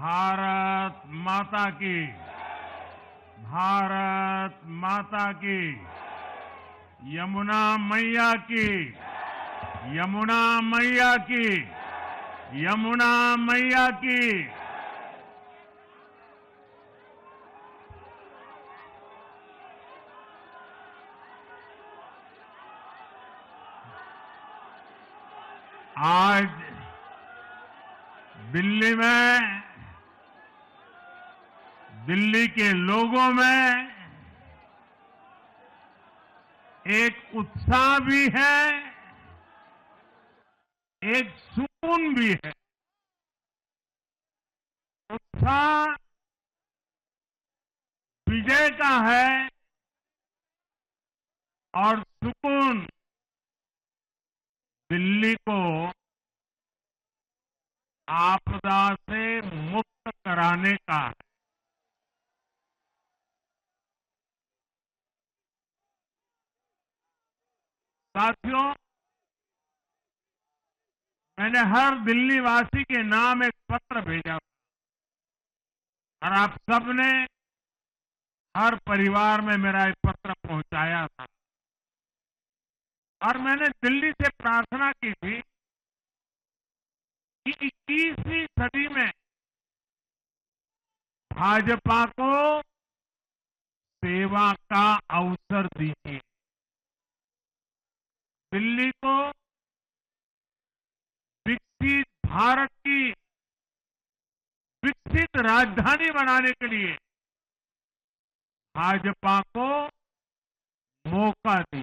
भारत माता की, भारत माता की, यमुना मैया की, यमुना मैया की, यमुना मैया की। आज दिल्ली में, दिल्ली के लोगों में एक उत्साह भी है, एक सुकून भी है। उत्साह विजय का है और सुकून दिल्ली को आपदा से मुक्त कराने का है। साथियों, मैंने हर दिल्ली वासी के नाम एक पत्र भेजा और आप सबने हर परिवार में मेरा एक पत्र पहुंचाया था और मैंने दिल्ली से प्रार्थना की थी कि 21वीं सदी में भाजपा को सेवा का अवसर दीजिए, दिल्ली को विकसित भारत की विकसित राजधानी बनाने के लिए भाजपा को मौका दीजिए।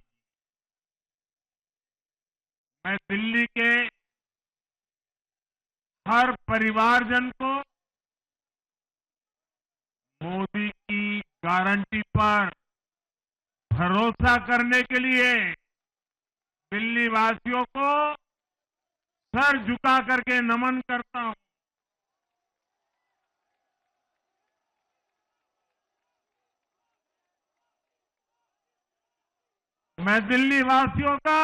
मैं दिल्ली के हर परिवारजन को मोदी की गारंटी पर भरोसा करने के लिए दिल्ली वासियों को सर झुका करके नमन करता हूं। मैं दिल्ली वासियों का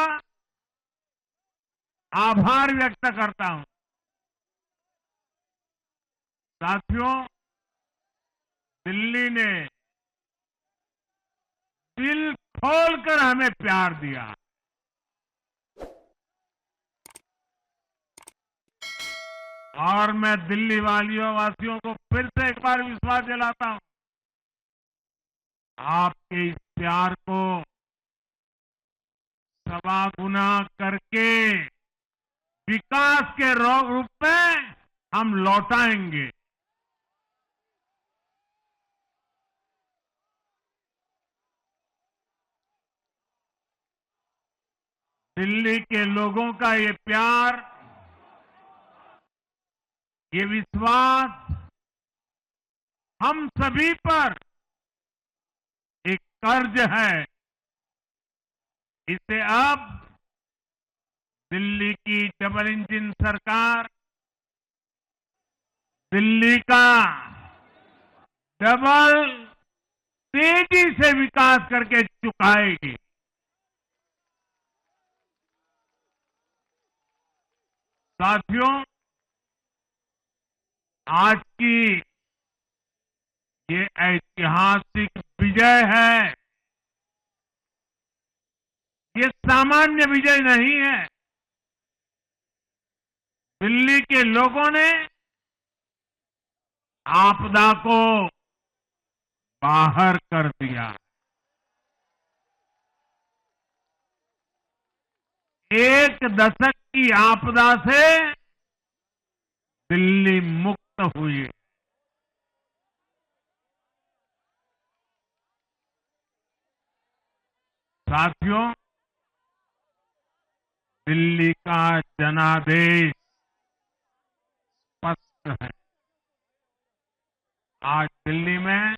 आभार व्यक्त करता हूं। साथियों, दिल्ली ने दिल खोलकर हमें प्यार दिया और मैं दिल्ली वासियों को फिर से एक बार विश्वास दिलाता हूं, आपके इस प्यार को सवा गुना करके विकास के रूप में हम लौटाएंगे। दिल्ली के लोगों का ये प्यार, ये विश्वास हम सभी पर एक कर्ज है। इसे अब दिल्ली की डबल इंजन सरकार, दिल्ली का डबल तेजी से विकास करके चुकाएगी। साथियों, आज की ये ऐतिहासिक विजय है, ये सामान्य विजय नहीं है। दिल्ली के लोगों ने आपदा को बाहर कर दिया। एक दशक की आपदा से दिल्ली मुक्त हुई। साथियों, दिल्ली का जनादेश स्पष्ट है। आज दिल्ली में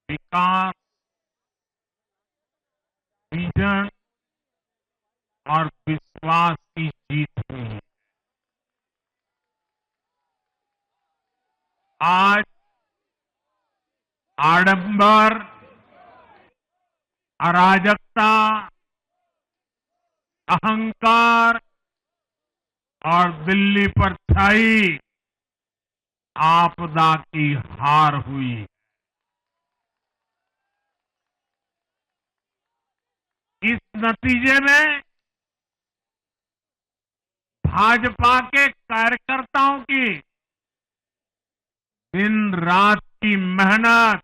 विकास, विजन और विश्वास की जीत हुई है। आज आडंबर, अराजकता, अहंकार और दिल्ली पर छाई आपदा की हार हुई। इस नतीजे में भाजपा के कार्यकर्ताओं की दिन रात की मेहनत,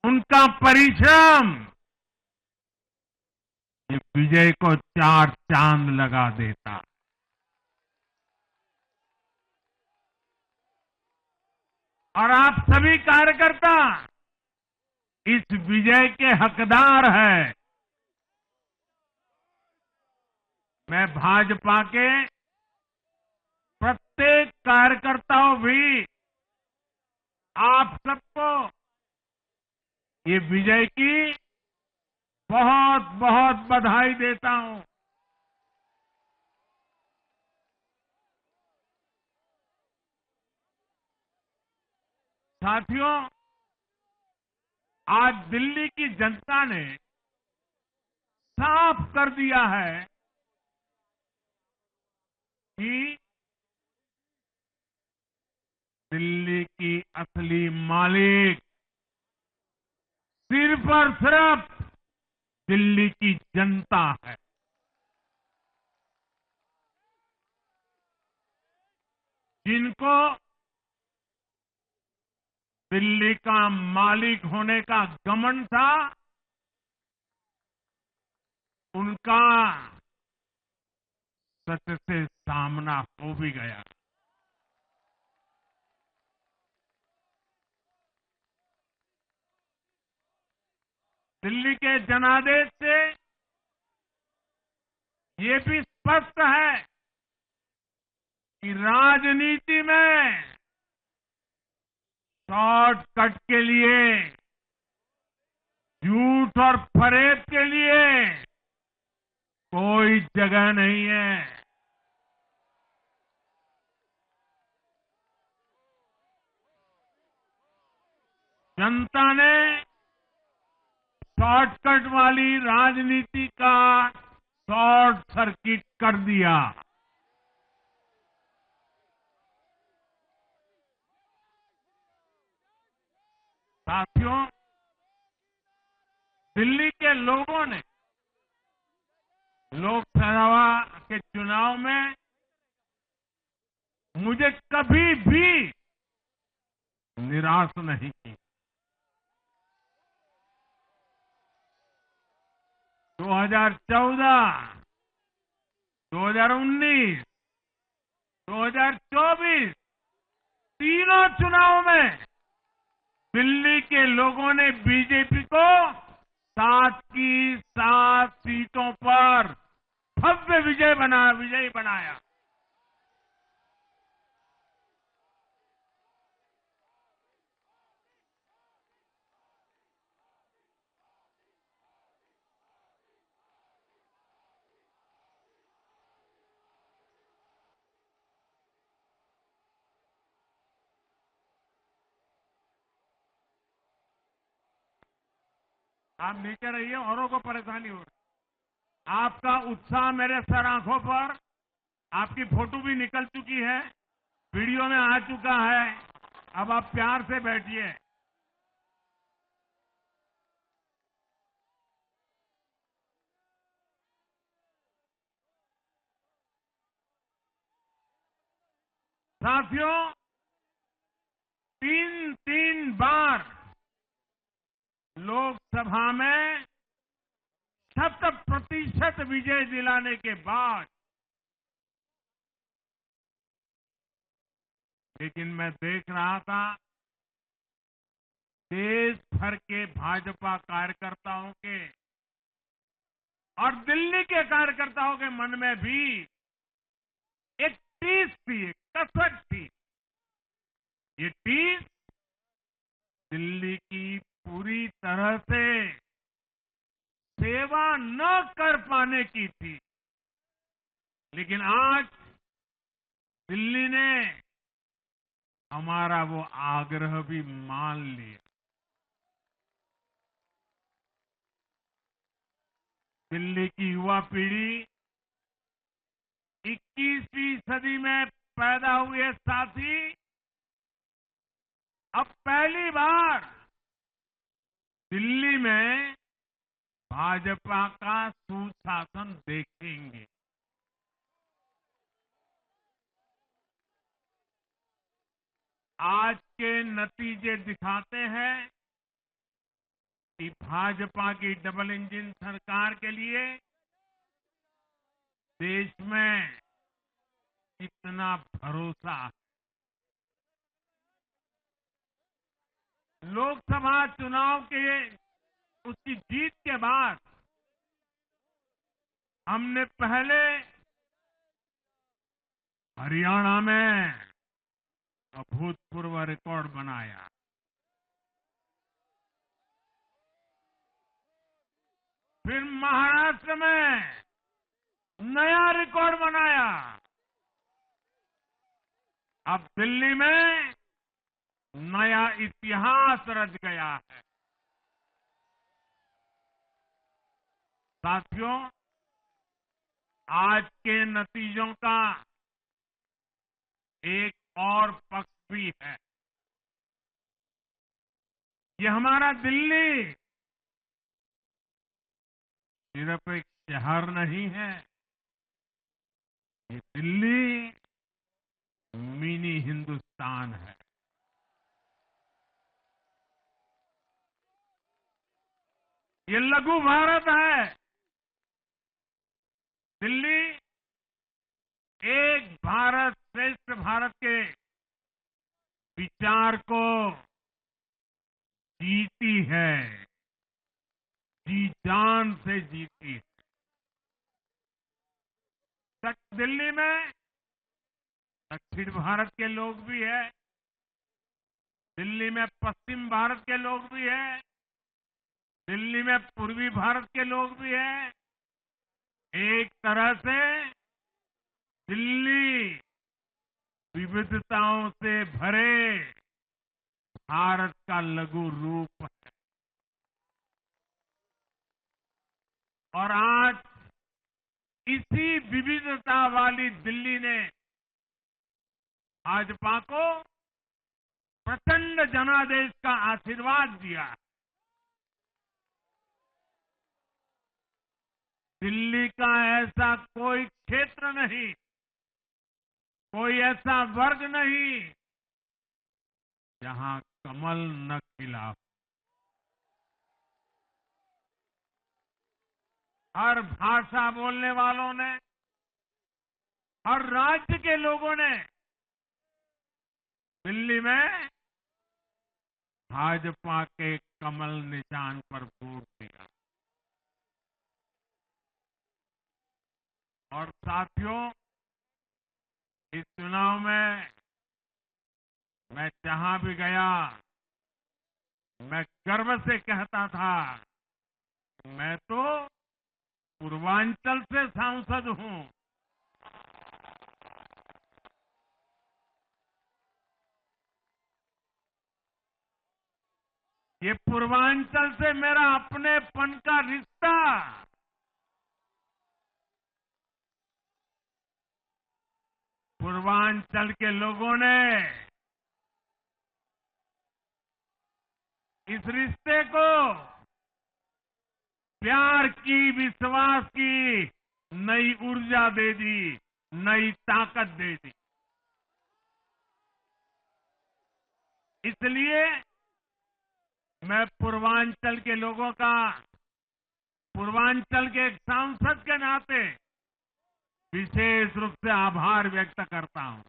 उनका परिश्रम ये विजय को चार चांद लगा देता। और आप सभी कार्यकर्ता इस विजय के हकदार हैं। मैं भाजपा के प्रत्येक कार्यकर्ताओं भी आप सबको ये विजय की बहुत बहुत बधाई देता हूं। साथियों, आज दिल्ली की जनता ने साफ कर दिया है कि दिल्ली की असली मालिक सिर्फ और सिर्फ दिल्ली की जनता है। जिनको दिल्ली का मालिक होने का घमंड था, उनका सच से सामना हो भी गया। दिल्ली के जनादेश से ये भी स्पष्ट है कि राजनीति में शॉर्टकट के लिए, झूठ और फरेब के लिए कोई जगह नहीं है। जनता ने शॉर्टकट वाली राजनीति का शॉर्ट सर्किट कर दिया। साथियों, दिल्ली के लोगों ने लोकसभा के चुनाव में मुझे कभी भी निराश नहीं की। 2014, 2019, 2024 तीनों चुनाव में दिल्ली के लोगों ने बीजेपी को 7 की 7 सीटों पर भव्य विजयी बनाया। आप नीचे रहिए, औरों को परेशानी हो रही। आपका उत्साह मेरे सर आंखों पर, आपकी फोटो भी निकल चुकी है, वीडियो में आ चुका है। अब आप प्यार से बैठिए। साथियों, 3 बार लोकसभा में 100% विजय दिलाने के बाद, लेकिन मैं देख रहा था देश भर के भाजपा कार्यकर्ताओं के और दिल्ली के कार्यकर्ताओं के मन में भी एक टीस थी, एक कसक थी। ये टीस दिल्ली की पूरी तरह से सेवा न कर पाने की थी। लेकिन आज दिल्ली ने हमारा वो आग्रह भी मान लिया। दिल्ली की युवा पीढ़ी 21वीं सदी में पैदा हुए साथी अब पहली बार दिल्ली में भाजपा का सुशासन देखेंगे। आज के नतीजे दिखाते हैं कि भाजपा की डबल इंजन सरकार के लिए देश में कितना भरोसा है। लोकसभा चुनाव के उसकी जीत के बाद हमने पहले हरियाणा में अभूतपूर्व रिकॉर्ड बनाया, फिर महाराष्ट्र में नया रिकॉर्ड बनाया, अब दिल्ली में नया इतिहास रच गया है। साथियों, आज के नतीजों का एक और पक्ष भी है। ये हमारा दिल्ली सिर्फ एक शहर नहीं है, ये दिल्ली मिनी हिंदुस्तान है। ये लघु भारत है। दिल्ली एक भारत श्रेष्ठ भारत के विचार को जीती है, जी जान से जीती है। दिल्ली में दक्षिण भारत के लोग भी हैं, दिल्ली में पश्चिम भारत के लोग भी हैं, दिल्ली में पूर्वी भारत के लोग भी हैं। एक तरह से दिल्ली विविधताओं से भरे भारत का लघु रूप है। और आज इसी विविधता वाली दिल्ली ने भाजपा को प्रचंड जनादेश का आशीर्वाद दिया है। दिल्ली का ऐसा कोई क्षेत्र नहीं, कोई ऐसा वर्ग नहीं जहां कमल न खिला हो। हर भाषा बोलने वालों ने, हर राज्य के लोगों ने दिल्ली में भाजपा के कमल निशान पर वोट दिया। और साथियों, इस चुनाव में मैं जहां भी गया, मैं गर्व से कहता था, मैं तो पूर्वांचल से सांसद हूं। ये पूर्वांचल से मेरा अपनेपन का रिश्ता, पूर्वांचल के लोगों ने इस रिश्ते को प्यार की, विश्वास की नई ऊर्जा दे दी, नई ताकत दे दी। इसलिए मैं पूर्वांचल के लोगों का, पूर्वांचल के एक सांसद के नाते विशेष रूप से आभार व्यक्त करता हूं।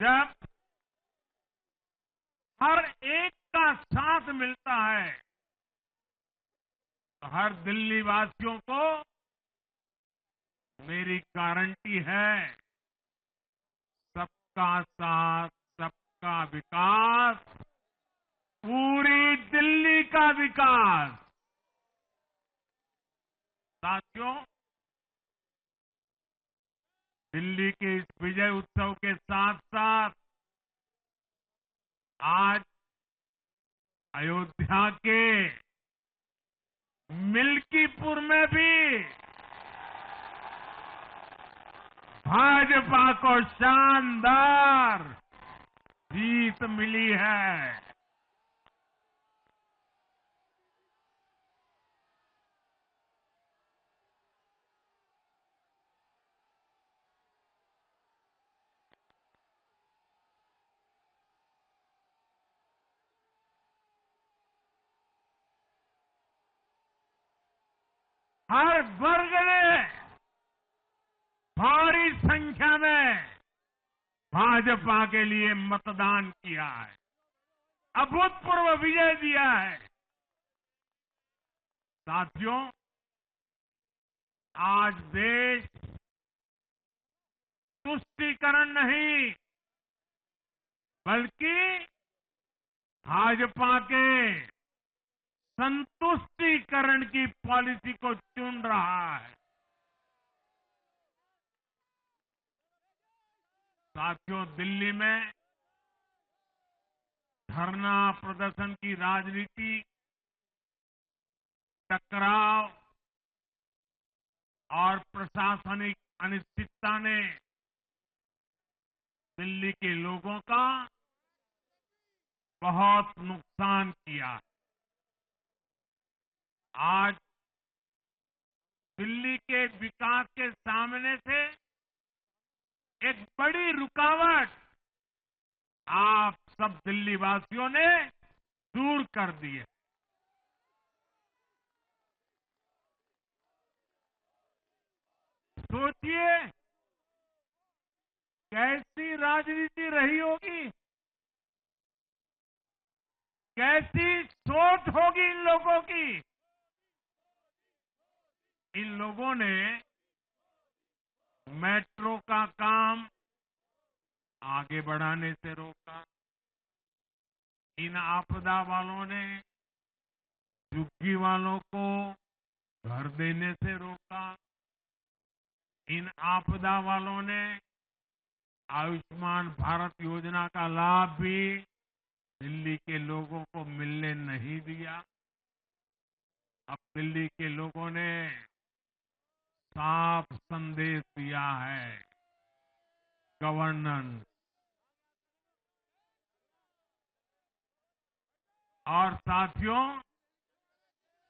जब हर एक का साथ मिलता है तो हर दिल्ली वासियों को मेरी गारंटी है, सबका साथ, सबका विकास, पूरी दिल्ली का विकास। साथियों, दिल्ली के इस विजय उत्सव के साथ साथ आज अयोध्या के मिल्कीपुर में भी भाजपा को शानदार जीत मिली है। हर वर्ग ने भारी संख्या में भाजपा के लिए मतदान किया है, अभूतपूर्व विजय दिया है। साथियों, आज देश तुष्टीकरण नहीं बल्कि भाजपा के संतुष्टीकरण की पॉलिसी को चुन रहा है। साथियों, दिल्ली में धरना प्रदर्शन की राजनीति, टकराव और प्रशासनिक अनिश्चितता ने दिल्ली के लोगों का बहुत नुकसान किया। आज दिल्ली के विकास के सामने से एक बड़ी रुकावट आप सब दिल्ली वासियों ने दूर कर दी है। सोचिए कैसी राजनीति रही होगी, कैसी सोच होगी इन लोगों की। इन लोगों ने मेट्रो का काम आगे बढ़ाने से रोका। इन आपदा वालों ने झुग्गी वालों को घर देने से रोका। इन आपदा वालों ने आयुष्मान भारत योजना का लाभ भी दिल्ली के लोगों को मिलने नहीं दिया। अब दिल्ली के लोगों ने साफ संदेश दिया है, गवर्नेंस। और साथियों,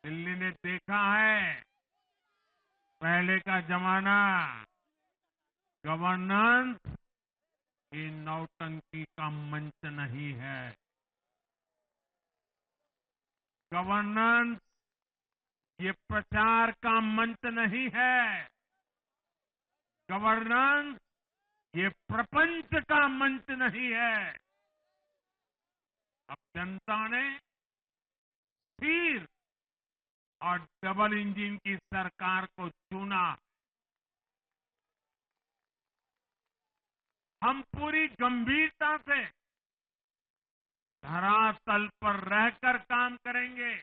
दिल्ली ने देखा है पहले का जमाना, गवर्नेंस ये नौटंकी का मंच नहीं है। गवर्नेंस ये प्रचार का मंच नहीं है। गवर्नेंस ये प्रपंच का मंच नहीं है। अब जनता ने स्थिर और डबल इंजन की सरकार को चुना। हम पूरी गंभीरता से धरातल पर रहकर काम करेंगे।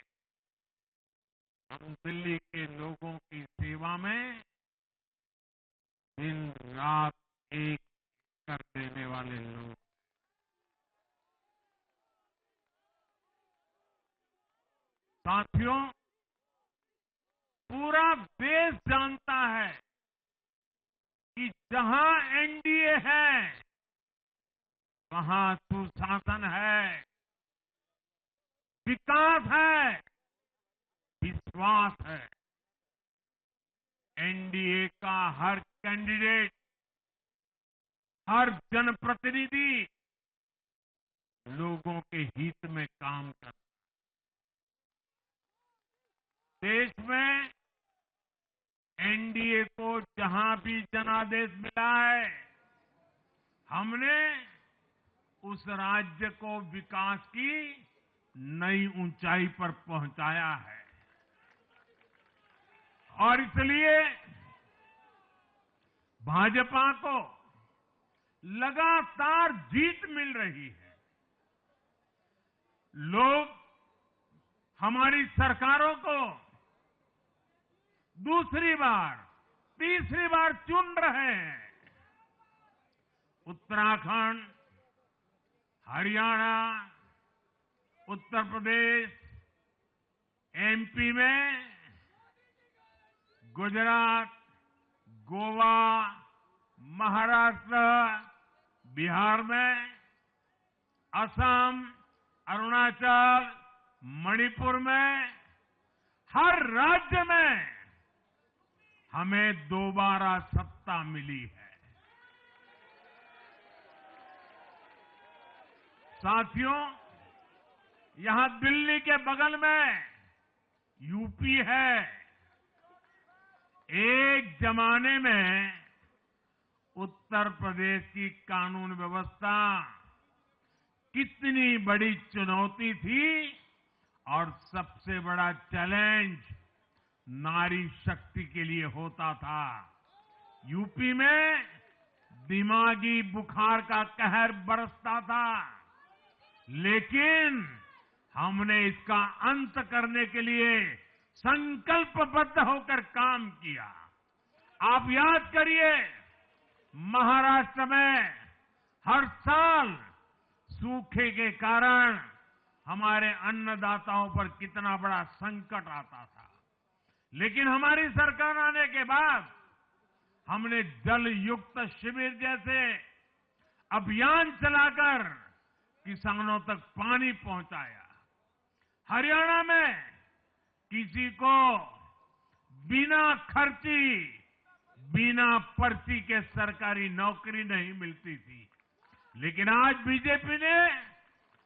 हम दिल्ली के लोगों की सेवा में दिन रात एक कर देने वाले लोग। साथियों, पूरा देश जानता है कि जहां एनडीए है वहां सुशासन है, विकास है, विश्वास है। एनडीए का हर कैंडिडेट, हर जनप्रतिनिधि लोगों के हित में काम करता है। देश में एनडीए को जहां भी जनादेश मिला है, हमने उस राज्य को विकास की नई ऊंचाई पर पहुंचाया है। और इसलिए भाजपा को लगातार जीत मिल रही है। लोग हमारी सरकारों को दूसरी बार, तीसरी बार चुन रहे हैं। उत्तराखंड, हरियाणा, उत्तर प्रदेश, एमपी में गुजरात, गोवा, महाराष्ट्र, बिहार में, असम, अरुणाचल, मणिपुर में, हर राज्य में हमें दोबारा सत्ता मिली है। साथियों, यहां दिल्ली के बगल में यूपी है। एक जमाने में उत्तर प्रदेश की कानून व्यवस्था कितनी बड़ी चुनौती थी और सबसे बड़ा चैलेंज नारी शक्ति के लिए होता था। यूपी में दिमागी बुखार का कहर बरसता था, लेकिन हमने इसका अंत करने के लिए संकल्पबद्ध होकर काम किया। आप याद करिए, महाराष्ट्र में हर साल सूखे के कारण हमारे अन्नदाताओं पर कितना बड़ा संकट आता था, लेकिन हमारी सरकार आने के बाद हमने जल युक्त शिविर जैसे अभियान चलाकर किसानों तक पानी पहुंचाया। हरियाणा में किसी को बिना खर्ची, बिना पर्ची के सरकारी नौकरी नहीं मिलती थी, लेकिन आज बीजेपी ने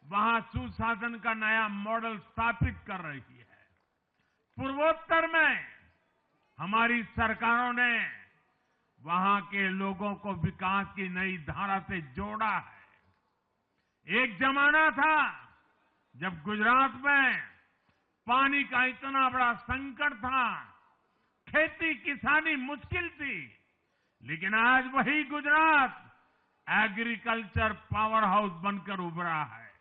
वहां सुशासन का नया मॉडल स्थापित कर रही है। पूर्वोत्तर में हमारी सरकारों ने वहां के लोगों को विकास की नई धारा से जोड़ा है। एक जमाना था जब गुजरात में पानी का इतना बड़ा संकट था, खेती किसानी मुश्किल थी, लेकिन आज वही गुजरात एग्रीकल्चर पावर हाउस बनकर उभरा है।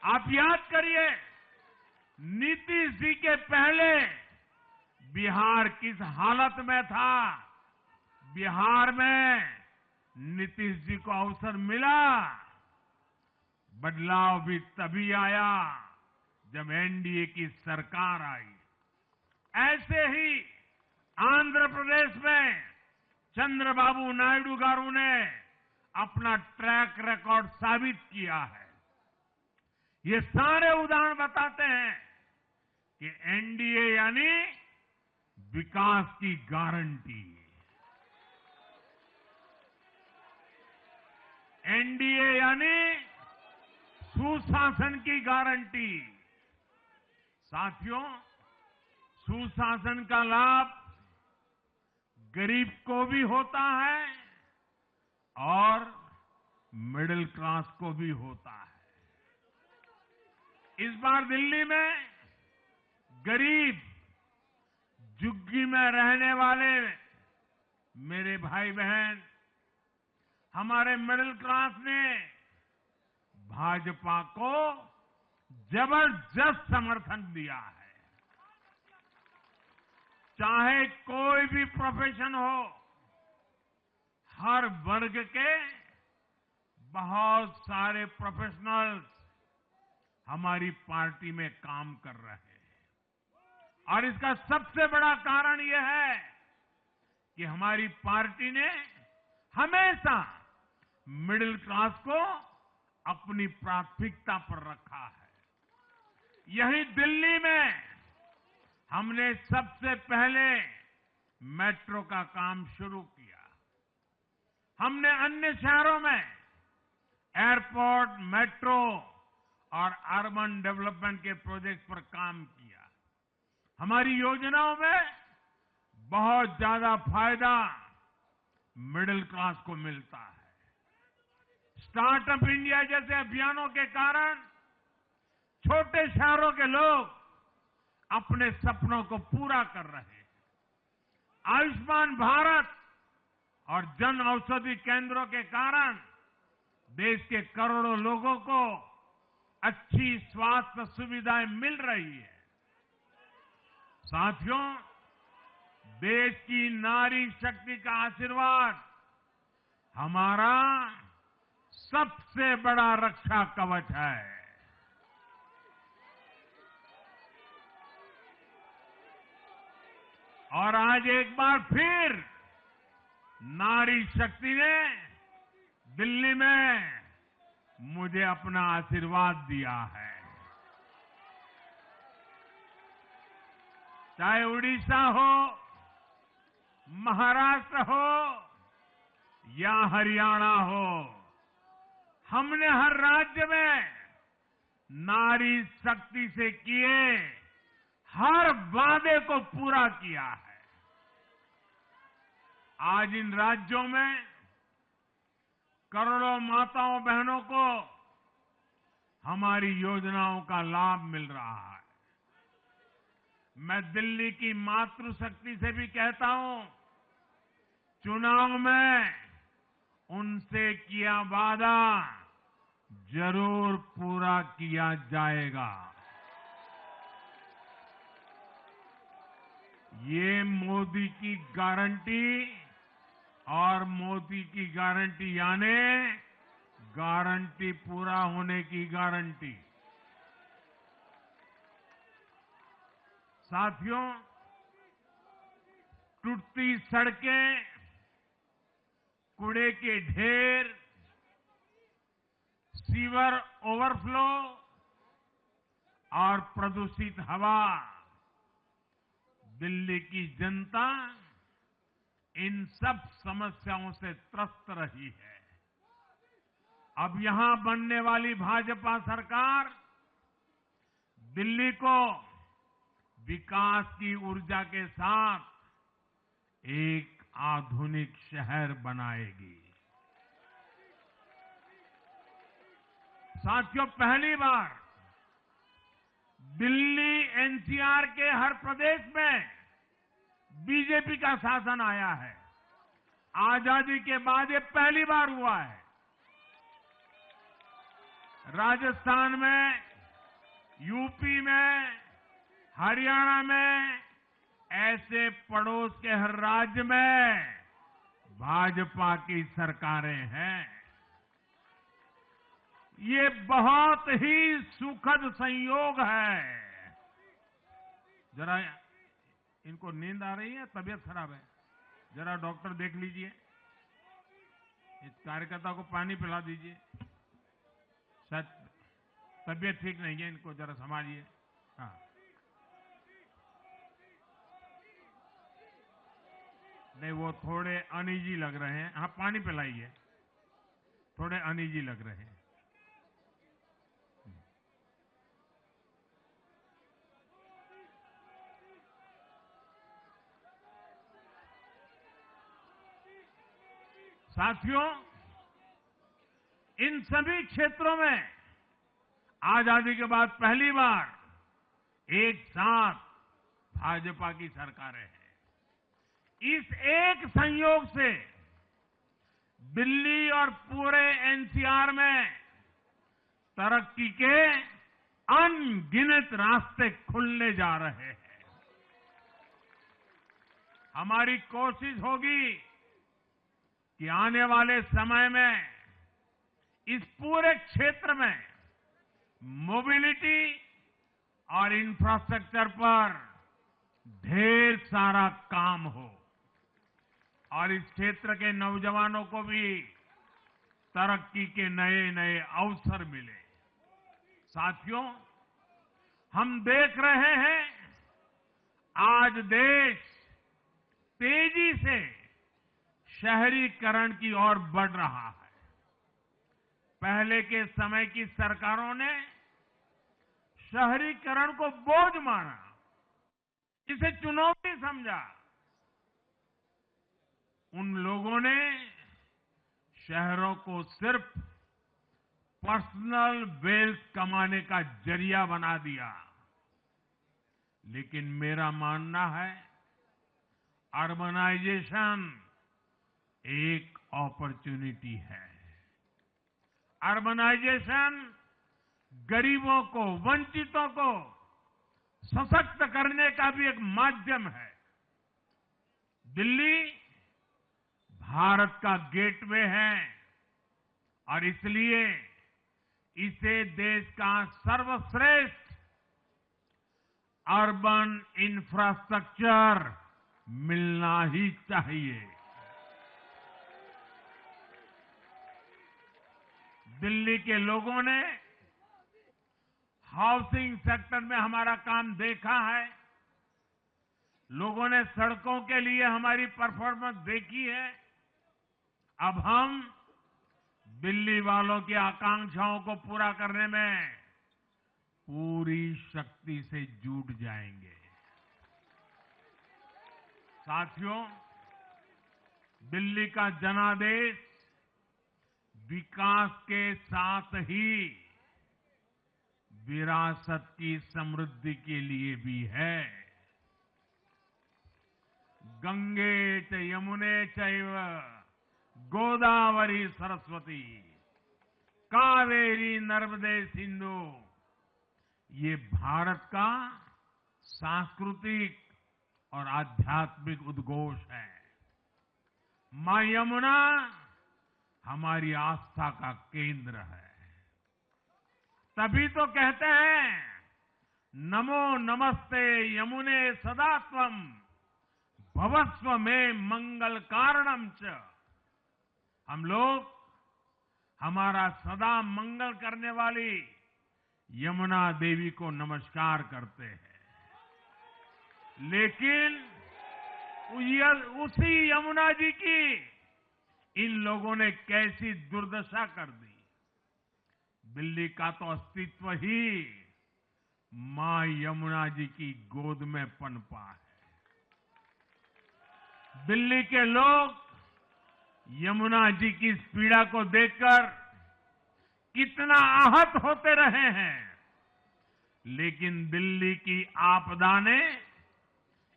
आप याद करिए, नीतीश जी के पहले बिहार किस हालत में था। बिहार में नीतीश जी को अवसर मिला। बदलाव भी तभी आया जब एनडीए की सरकार आई। ऐसे ही आंध्र प्रदेश में चंद्रबाबू नायडू गारू ने अपना ट्रैक रिकॉर्ड साबित किया है। ये सारे उदाहरण बताते हैं कि एनडीए यानी विकास की गारंटी। एनडीए यानी सुशासन की गारंटी। साथियों, सुशासन का लाभ गरीब को भी होता है और मिडिल क्लास को भी होता है। इस बार दिल्ली में गरीब, झुग्गी में रहने वाले मेरे भाई बहन, हमारे मिडिल क्लास ने भाजपा को जबरदस्त समर्थन दिया है। चाहे कोई भी प्रोफेशन हो, हर वर्ग के बहुत सारे प्रोफेशनल्स हमारी पार्टी में काम कर रहे हैं। और इसका सबसे बड़ा कारण यह है कि हमारी पार्टी ने हमेशा मिडिल क्लास को अपनी प्राथमिकता पर रखा है। यही दिल्ली में हमने सबसे पहले मेट्रो का काम शुरू किया। हमने अन्य शहरों में एयरपोर्ट, मेट्रो और अर्बन डेवलपमेंट के प्रोजेक्ट पर काम किया। हमारी योजनाओं में बहुत ज्यादा फायदा मिडिल क्लास को मिलता है। स्टार्टअप इंडिया जैसे अभियानों के कारण छोटे शहरों के लोग अपने सपनों को पूरा कर रहे हैं। आयुष्मान भारत और जन औषधि केंद्रों के कारण देश के करोड़ों लोगों को अच्छी स्वास्थ्य सुविधाएं मिल रही है। साथियों, देश की नारी शक्ति का आशीर्वाद हमारा सबसे बड़ा रक्षा कवच है। और आज एक बार फिर नारी शक्ति ने दिल्ली में मुझे अपना आशीर्वाद दिया है। चाहे उड़ीसा हो, महाराष्ट्र हो या हरियाणा हो, हमने हर राज्य में नारी शक्ति से किए हर वादे को पूरा किया है। आज इन राज्यों में करोड़ों माताओं बहनों को हमारी योजनाओं का लाभ मिल रहा है। मैं दिल्ली की मातृशक्ति से भी कहता हूं, चुनाव में उनसे किया वादा जरूर पूरा किया जाएगा। ये मोदी की गारंटी और मोदी की गारंटी यानी गारंटी पूरा होने की गारंटी। साथियों, टूटती सड़कें, कूड़े के ढेर, सीवर ओवरफ्लो और प्रदूषित हवा, दिल्ली की जनता इन सब समस्याओं से त्रस्त रही है। अब यहां बनने वाली भाजपा सरकार दिल्ली को विकास की ऊर्जा के साथ एक आधुनिक शहर बनाएगी। साथियों, पहली बार दिल्ली एनसीआर के हर प्रदेश में बीजेपी का शासन आया है। आजादी के बाद ये पहली बार हुआ है। राजस्थान में, यूपी में, हरियाणा में, ऐसे पड़ोस के हर राज्य में भाजपा की सरकारें हैं। ये बहुत ही सुखद संयोग है। जरा इनको नींद आ रही है, तबीयत खराब है, जरा डॉक्टर देख लीजिए। इस कार्यकर्ता को पानी पिला दीजिए, शायद तबीयत ठीक नहीं है, इनको जरा संभालिए। हाँ, नहीं वो थोड़े अनईजी लग रहे हैं। हाँ, पानी पिलाइए, थोड़े अनईजी लग रहे हैं। साथियों, इन सभी क्षेत्रों में आजादी के बाद पहली बार एक साथ भाजपा की सरकारें हैं। इस एक संयोग से दिल्ली और पूरे एनसीआर में तरक्की के अनगिनत रास्ते खुलने जा रहे हैं। हमारी कोशिश होगी कि आने वाले समय में इस पूरे क्षेत्र में मोबिलिटी और इंफ्रास्ट्रक्चर पर ढेर सारा काम हो और इस क्षेत्र के नौजवानों को भी तरक्की के नए नए अवसर मिले। साथियों, हम देख रहे हैं आज देश तेजी से शहरीकरण की ओर बढ़ रहा है। पहले के समय की सरकारों ने शहरीकरण को बोझ माना, इसे चुनौती समझा। उन लोगों ने शहरों को सिर्फ पर्सनल वेल्थ कमाने का जरिया बना दिया। लेकिन मेरा मानना है अर्बनाइजेशन एक अपॉर्चुनिटी है। अर्बनाइजेशन गरीबों को, वंचितों को सशक्त करने का भी एक माध्यम है। दिल्ली भारत का गेटवे है और इसलिए इसे देश का सर्वश्रेष्ठ अर्बन इंफ्रास्ट्रक्चर मिलना ही चाहिए। दिल्ली के लोगों ने हाउसिंग सेक्टर में हमारा काम देखा है। लोगों ने सड़कों के लिए हमारी परफॉर्मेंस देखी है। अब हम दिल्ली वालों की आकांक्षाओं को पूरा करने में पूरी शक्ति से जुट जाएंगे। साथियों, दिल्ली का जनादेश विकास के साथ ही विरासत की समृद्धि के लिए भी है। गंगे च यमुने चैव गोदावरी सरस्वती कावेरी नर्मदे सिंधु, ये भारत का सांस्कृतिक और आध्यात्मिक उद्घोष है। मां यमुना हमारी आस्था का केंद्र है। तभी तो कहते हैं, नमो नमस्ते यमुने सदा त्वं भवस्व में मंगल कारणम च। हम लोग हमारा सदा मंगल करने वाली यमुना देवी को नमस्कार करते हैं। लेकिन उसी यमुना जी की इन लोगों ने कैसी दुर्दशा कर दी। दिल्ली का तो अस्तित्व ही मां यमुना जी की गोद में पनपा है। दिल्ली के लोग यमुना जी की इस पीड़ा को देखकर कितना आहत होते रहे हैं, लेकिन दिल्ली की आपदा ने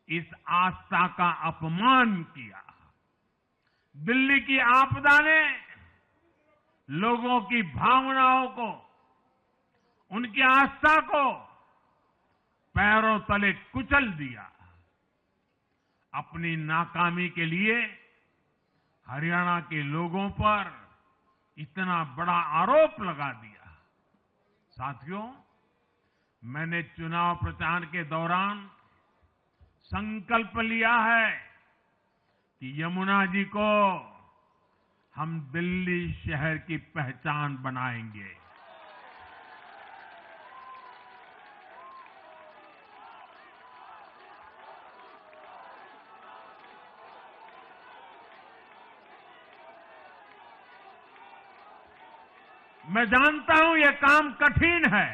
इस आस्था का अपमान किया। दिल्ली की आपदा ने लोगों की भावनाओं को, उनकी आस्था को पैरों तले कुचल दिया। अपनी नाकामी के लिए हरियाणा के लोगों पर इतना बड़ा आरोप लगा दिया। साथियों, मैंने चुनाव प्रचार के दौरान संकल्प लिया है कि यमुना जी को हम दिल्ली शहर की पहचान बनाएंगे। मैं जानता हूं ये काम कठिन है।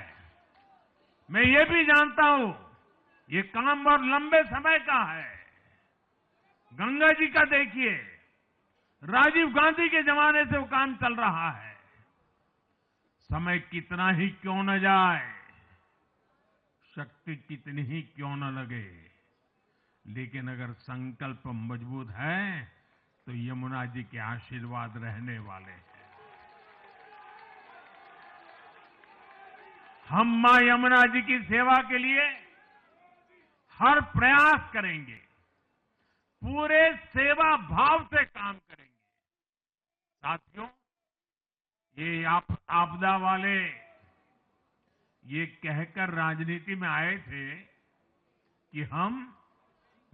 मैं ये भी जानता हूं ये काम बहुत लंबे समय का है। गंगा जी का देखिए, राजीव गांधी के जमाने से वो काम चल रहा है। समय कितना ही क्यों न जाए, शक्ति कितनी ही क्यों न लगे, लेकिन अगर संकल्प मजबूत है तो यमुना जी के आशीर्वाद रहने वाले हैं। हम मां यमुना जी की सेवा के लिए हर प्रयास करेंगे, पूरे सेवा भाव से काम करेंगे। साथियों, ये आपदा वाले ये कहकर राजनीति में आए थे कि हम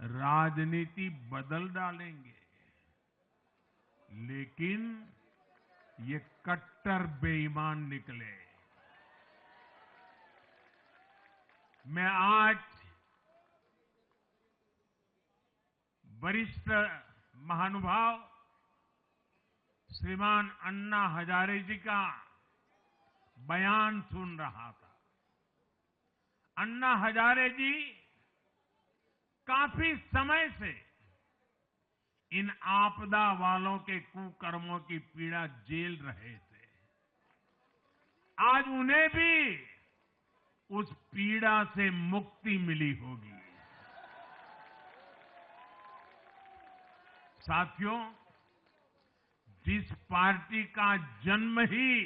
राजनीति बदल डालेंगे, लेकिन ये कट्टर बेईमान निकले। मैं आज वरिष्ठ महानुभाव श्रीमान अन्ना हजारे जी का बयान सुन रहा था। अन्ना हजारे जी काफी समय से इन आपदा वालों के कुकर्मों की पीड़ा झेल रहे थे। आज उन्हें भी उस पीड़ा से मुक्ति मिली होगी। साथियों, जिस पार्टी का जन्म ही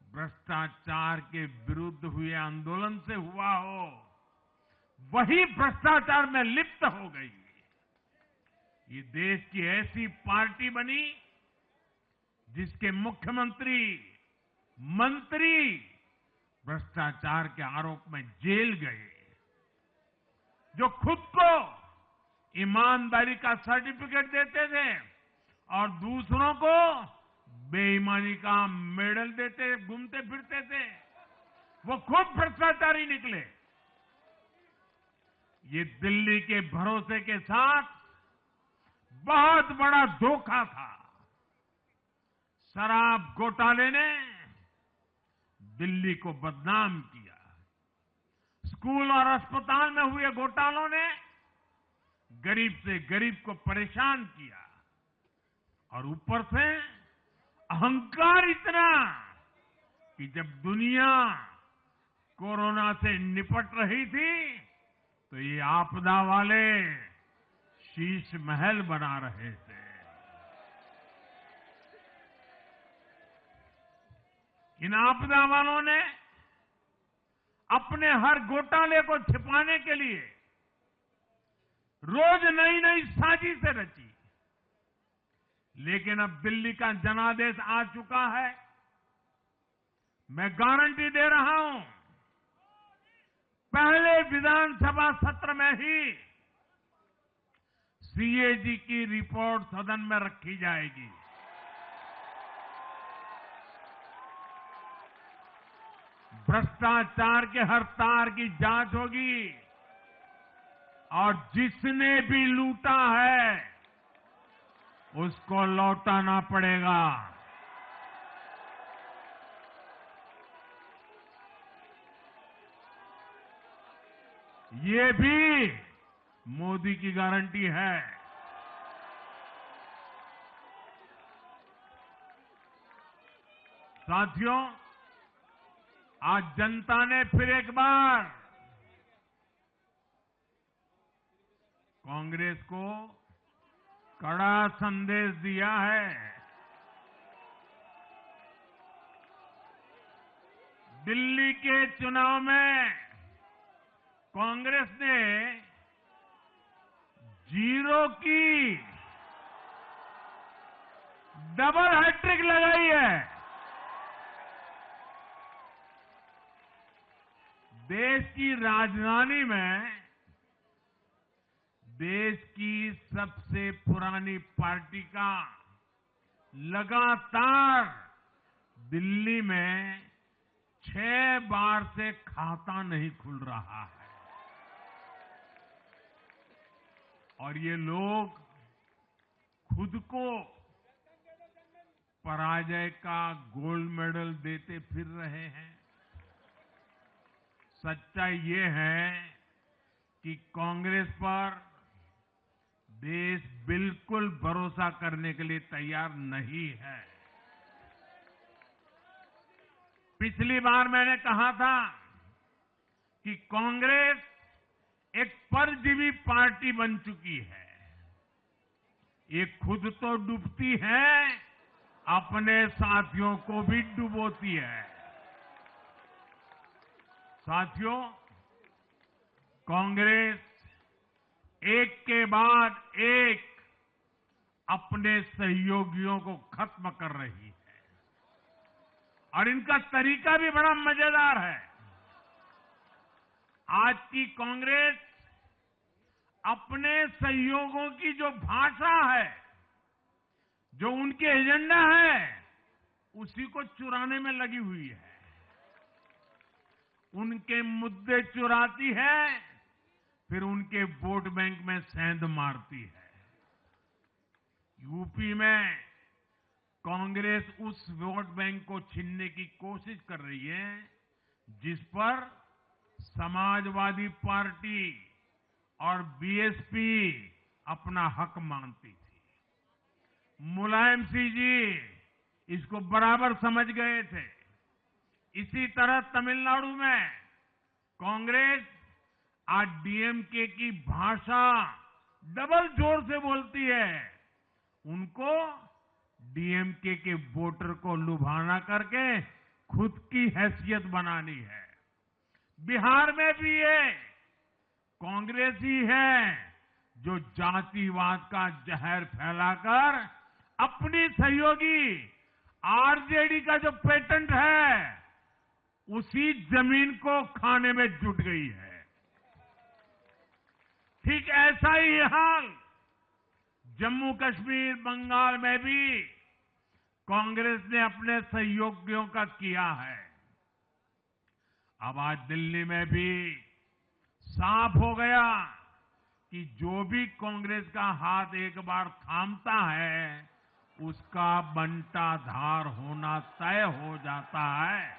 भ्रष्टाचार के विरुद्ध हुए आंदोलन से हुआ हो, वही भ्रष्टाचार में लिप्त हो गई। ये देश की ऐसी पार्टी बनी जिसके मुख्यमंत्री, मंत्री भ्रष्टाचार के आरोप में जेल गए, जो खुद को ईमानदारी का सर्टिफिकेट देते थे और दूसरों को बेईमानी का मेडल देते घूमते फिरते थे। वो खुद भ्रष्टाचारी निकले। ये दिल्ली के भरोसे के साथ बहुत बड़ा धोखा था। शराब घोटाले ने दिल्ली को बदनाम किया। स्कूल और अस्पताल में हुए घोटालों ने गरीब से गरीब को परेशान किया और ऊपर से अहंकार इतना कि जब दुनिया कोरोना से निपट रही थी तो ये आपदा वाले शीश महल बना रहे थे। इन आपदा वालों ने अपने हर घोटाले को छिपाने के लिए रोज नई नई साजिशें रची। लेकिन अब दिल्ली का जनादेश आ चुका है। मैं गारंटी दे रहा हूं, पहले विधानसभा सत्र में ही सीएजी की रिपोर्ट सदन में रखी जाएगी। भ्रष्टाचार के हर तार की जांच होगी और जिसने भी लूटा है उसको लौटाना पड़ेगा। ये भी मोदी की गारंटी है। साथियों, आज जनता ने फिर एक बार कांग्रेस को कड़ा संदेश दिया है। दिल्ली के चुनाव में कांग्रेस ने जीरो की डबल हैट्रिक लगाई है। देश की राजधानी में देश की सबसे पुरानी पार्टी का लगातार दिल्ली में 6 बार से खाता नहीं खुल रहा है और ये लोग खुद को पराजय का गोल्ड मेडल देते फिर रहे हैं। सच्चाई ये है कि कांग्रेस पर देश बिल्कुल भरोसा करने के लिए तैयार नहीं है। पिछली बार मैंने कहा था कि कांग्रेस एक परजीवी पार्टी बन चुकी है। ये खुद तो डूबती है, अपने साथियों को भी डुबोती है। साथियों, कांग्रेस एक के बाद एक अपने सहयोगियों को खत्म कर रही है और इनका तरीका भी बड़ा मजेदार है। आज की कांग्रेस अपने सहयोगियों की जो भाषा है, जो उनके एजेंडा है, उसी को चुराने में लगी हुई है। उनके मुद्दे चुराती है, फिर उनके वोट बैंक में सेंध मारती है। यूपी में कांग्रेस उस वोट बैंक को छीनने की कोशिश कर रही है जिस पर समाजवादी पार्टी और बीएसपी अपना हक मानती थी। मुलायम सिंह जी इसको बराबर समझ गए थे। इसी तरह तमिलनाडु में कांग्रेस आज डीएमके की भाषा डबल जोर से बोलती है। उनको डीएमके के वोटर को लुभाना करके खुद की हैसियत बनानी है। बिहार में भी ये कांग्रेस ही है जो जातिवाद का जहर फैलाकर अपनी सहयोगी आरजेडी का जो पेटेंट है उसी जमीन को खाने में जुट गई है। ठीक ऐसा ही हाल जम्मू कश्मीर, बंगाल में भी कांग्रेस ने अपने सहयोगियों का किया है। अब आज दिल्ली में भी साफ हो गया कि जो भी कांग्रेस का हाथ एक बार थामता है, उसका बंटाधार होना तय हो जाता है।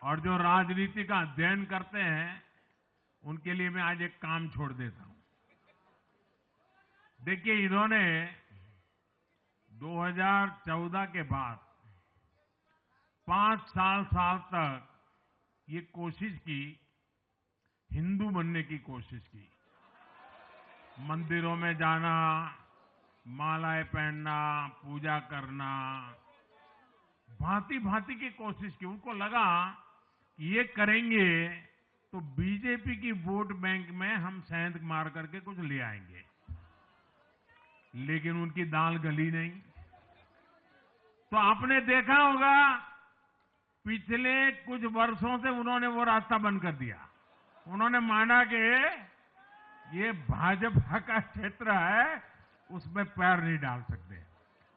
और जो राजनीति का अध्ययन करते हैं, उनके लिए मैं आज एक काम छोड़ देता हूं। देखिए, इन्होंने 2014 के बाद 5 साल तक ये कोशिश की, हिंदू बनने की कोशिश की। मंदिरों में जाना, मालाएं पहनना, पूजा करना, भांति भांति की कोशिश की। उनको लगा कि ये करेंगे तो बीजेपी की वोट बैंक में हम सेंध मार करके कुछ ले आएंगे, लेकिन उनकी दाल गली नहीं। तो आपने देखा होगा, पिछले कुछ वर्षों से उन्होंने वो रास्ता बंद कर दिया। उन्होंने माना कि ये भाजपा का क्षेत्र है, उसमें पैर नहीं डाल सकते।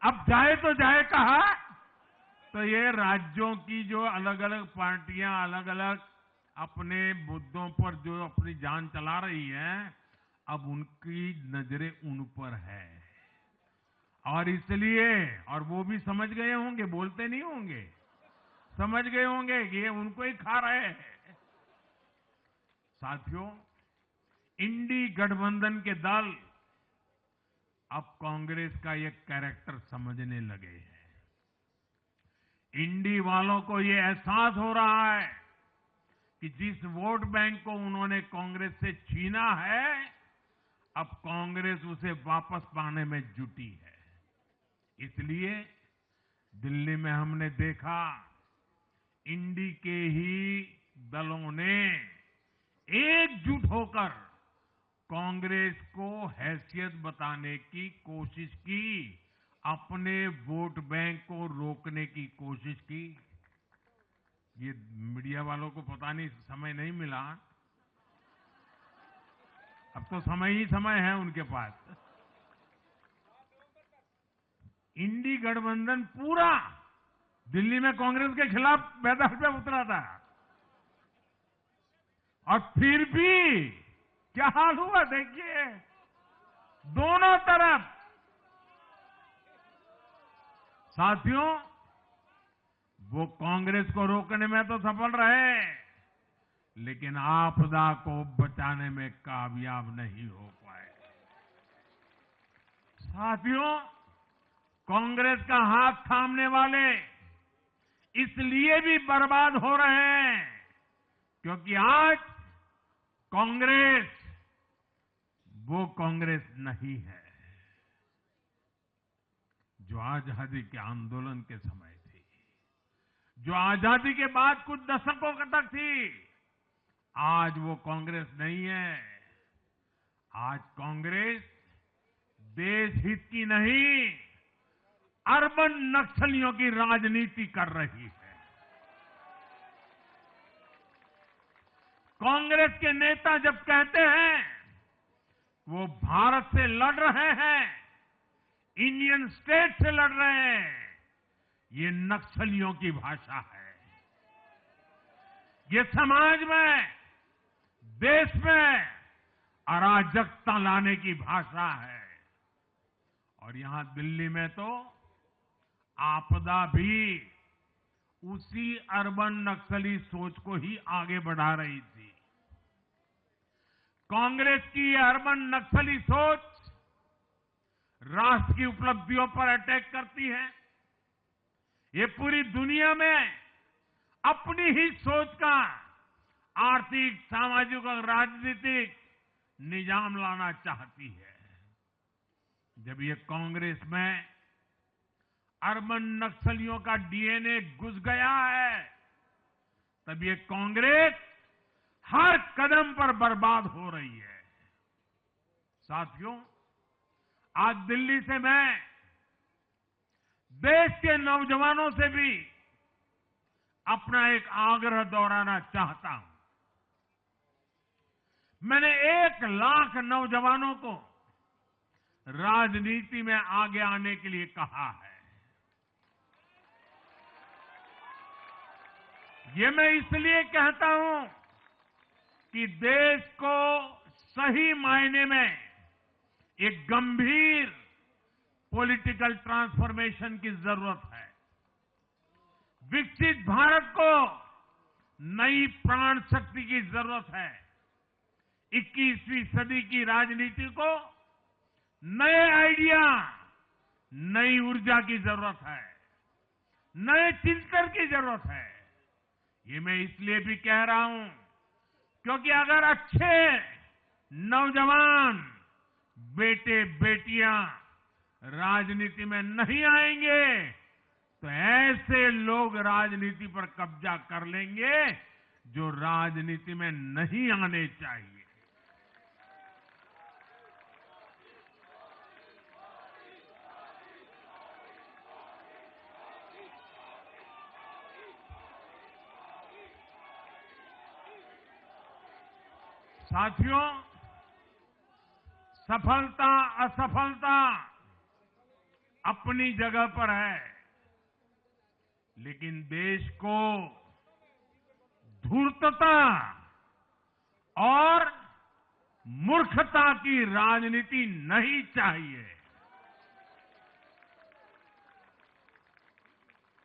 अब जाए तो जाए कहा, तो ये राज्यों की जो अलग अलग पार्टियां अलग अलग अपने मुद्दों पर जो अपनी जान चला रही हैं, अब उनकी नजरें उन पर है। और इसलिए, और वो भी समझ गए होंगे, बोलते नहीं होंगे, समझ गए होंगे कि ये उनको ही खा रहे हैं। साथियों, इंडी गठबंधन के दल अब कांग्रेस का ये कैरेक्टर समझने लगे हैं। इंडी वालों को ये एहसास हो रहा है कि जिस वोट बैंक को उन्होंने कांग्रेस से छीना है, अब कांग्रेस उसे वापस पाने में जुटी है। इसलिए दिल्ली में हमने देखा, इंडी के ही दलों ने एकजुट होकर कांग्रेस को हैसियत बताने की कोशिश की, अपने वोट बैंक को रोकने की कोशिश की। ये मीडिया वालों को पता नहीं समय नहीं मिला, अब तो समय ही समय है उनके पास। इंडी गठबंधन पूरा दिल्ली में कांग्रेस के खिलाफ मैदान पे उतरा था, और फिर भी क्या हाल हुआ देखिए, दोनों तरफ। साथियों, वो कांग्रेस को रोकने में तो सफल रहे, लेकिन आपदा को बचाने में कामयाब नहीं हो पाए। साथियों, कांग्रेस का हाथ थामने वाले इसलिए भी बर्बाद हो रहे हैं क्योंकि आज कांग्रेस वो कांग्रेस नहीं है जो आजादी के आंदोलन के समय थी, जो आजादी के बाद कुछ दशकों तक थी। आज वो कांग्रेस नहीं है। आज कांग्रेस देश हित की नहीं, अर्बन नक्सलियों की राजनीति कर रही है। कांग्रेस के नेता जब कहते हैं वो भारत से लड़ रहे हैं, इंडियन स्टेट से लड़ रहे हैं, ये नक्सलियों की भाषा है। ये समाज में, देश में अराजकता लाने की भाषा है। और यहां दिल्ली में तो आपदा भी उसी अर्बन नक्सली सोच को ही आगे बढ़ा रही थी। कांग्रेस की ये अर्बन नक्सली सोच राष्ट्र की उपलब्धियों पर अटैक करती है। ये पूरी दुनिया में अपनी ही सोच का आर्थिक, सामाजिक और राजनीतिक निजाम लाना चाहती है। जब ये कांग्रेस में अर्बन नक्सलियों का डीएनए घुस गया है, तब ये कांग्रेस हर कदम पर बर्बाद हो रही है। साथियों, आज दिल्ली से मैं देश के नौजवानों से भी अपना एक आग्रह दोहराना चाहता हूं। मैंने 1 लाख नौजवानों को राजनीति में आगे आने के लिए कहा है। ये मैं इसलिए कहता हूं कि देश को सही मायने में एक गंभीर पॉलिटिकल ट्रांसफॉर्मेशन की जरूरत है। विकसित भारत को नई प्राण शक्ति की जरूरत है। 21वीं सदी की राजनीति को नए आइडिया, नई ऊर्जा की जरूरत है, नए चिंतन की जरूरत है। ये मैं इसलिए भी कह रहा हूं क्योंकि अगर अच्छे नौजवान बेटे बेटियां राजनीति में नहीं आएंगे तो ऐसे लोग राजनीति पर कब्जा कर लेंगे जो राजनीति में नहीं आने चाहिए। साथियों, सफलता असफलता अपनी जगह पर है, लेकिन देश को धूर्तता और मूर्खता की राजनीति नहीं चाहिए।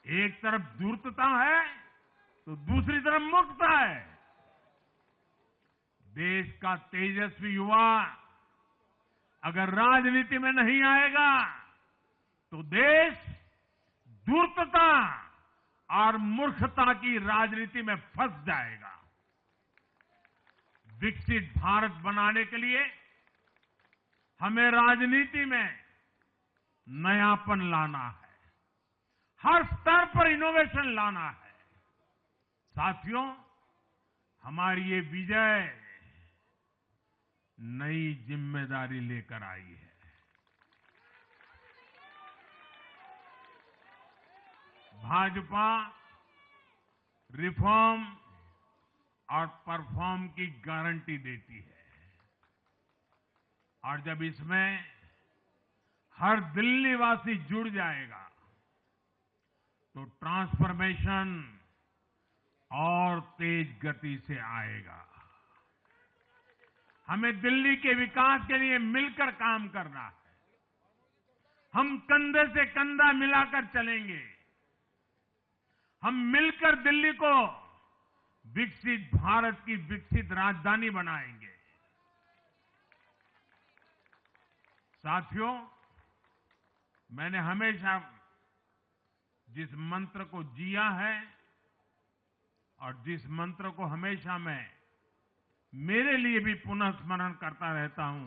एक तरफ धूर्तता है तो दूसरी तरफ मूर्खता है। देश का तेजस्वी युवा अगर राजनीति में नहीं आएगा तो देश धूर्तता और मूर्खता की राजनीति में फंस जाएगा। विकसित भारत बनाने के लिए हमें राजनीति में नयापन लाना है, हर स्तर पर इनोवेशन लाना है। साथियों, हमारी ये विजय नई जिम्मेदारी लेकर आई है। भाजपा रिफॉर्म और परफॉर्म की गारंटी देती है और जब इसमें हर दिल्ली वासी जुड़ जाएगा तो ट्रांसफॉर्मेशन और तेज गति से आएगा। हमें दिल्ली के विकास के लिए मिलकर काम करना है। हम कंधे से कंधा मिलाकर चलेंगे। हम मिलकर दिल्ली को विकसित भारत की विकसित राजधानी बनाएंगे। साथियों, मैंने हमेशा जिस मंत्र को जिया है और जिस मंत्र को हमेशा मैं मेरे लिए भी पुनः स्मरण करता रहता हूं,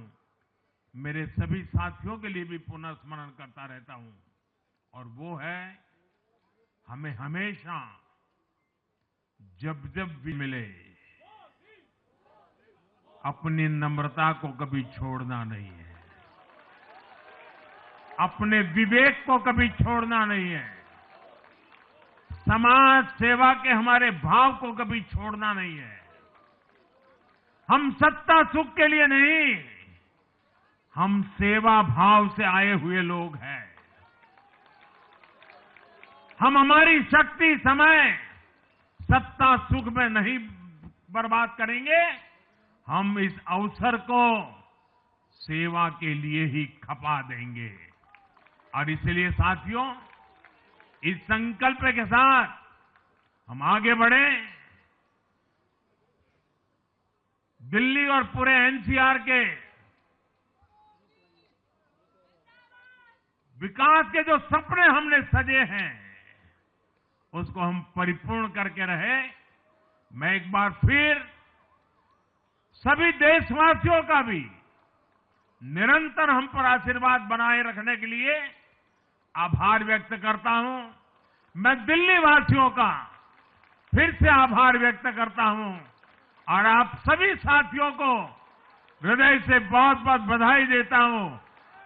मेरे सभी साथियों के लिए भी पुनः स्मरण करता रहता हूं, और वो है हमें हमेशा जब जब भी मिले अपनी नम्रता को कभी छोड़ना नहीं है, अपने विवेक को कभी छोड़ना नहीं है, समाज सेवा के हमारे भाव को कभी छोड़ना नहीं है। हम सत्ता सुख के लिए नहीं, हम सेवा भाव से आए हुए लोग हैं। हम हमारी शक्ति समय सत्ता सुख में नहीं बर्बाद करेंगे, हम इस अवसर को सेवा के लिए ही खपा देंगे। और इसलिए साथियों, इस संकल्प के साथ हम आगे बढ़े। दिल्ली और पूरे एनसीआर के विकास के जो सपने हमने सजे हैं उसको हम परिपूर्ण करके रहे। मैं एक बार फिर सभी देशवासियों का भी निरंतर हम पर आशीर्वाद बनाए रखने के लिए आभार व्यक्त करता हूं। मैं दिल्ली वासियों का फिर से आभार व्यक्त करता हूं और आप सभी साथियों को हृदय से बहुत बहुत बधाई देता हूं।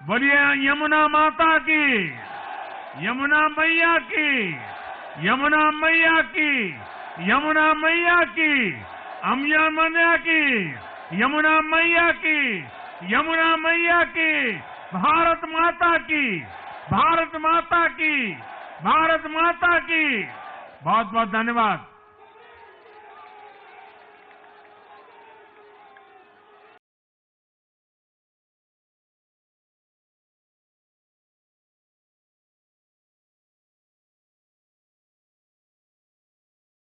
बोलिए यमुना माता की, यमुना मैया की, यमुना मैया की, यमुना मैया की, अम्बिया मैया की, यमुना मैया की, यमुना मैया की, भारत माता की, भारत माता की, भारत माता की। बहुत बहुत धन्यवाद।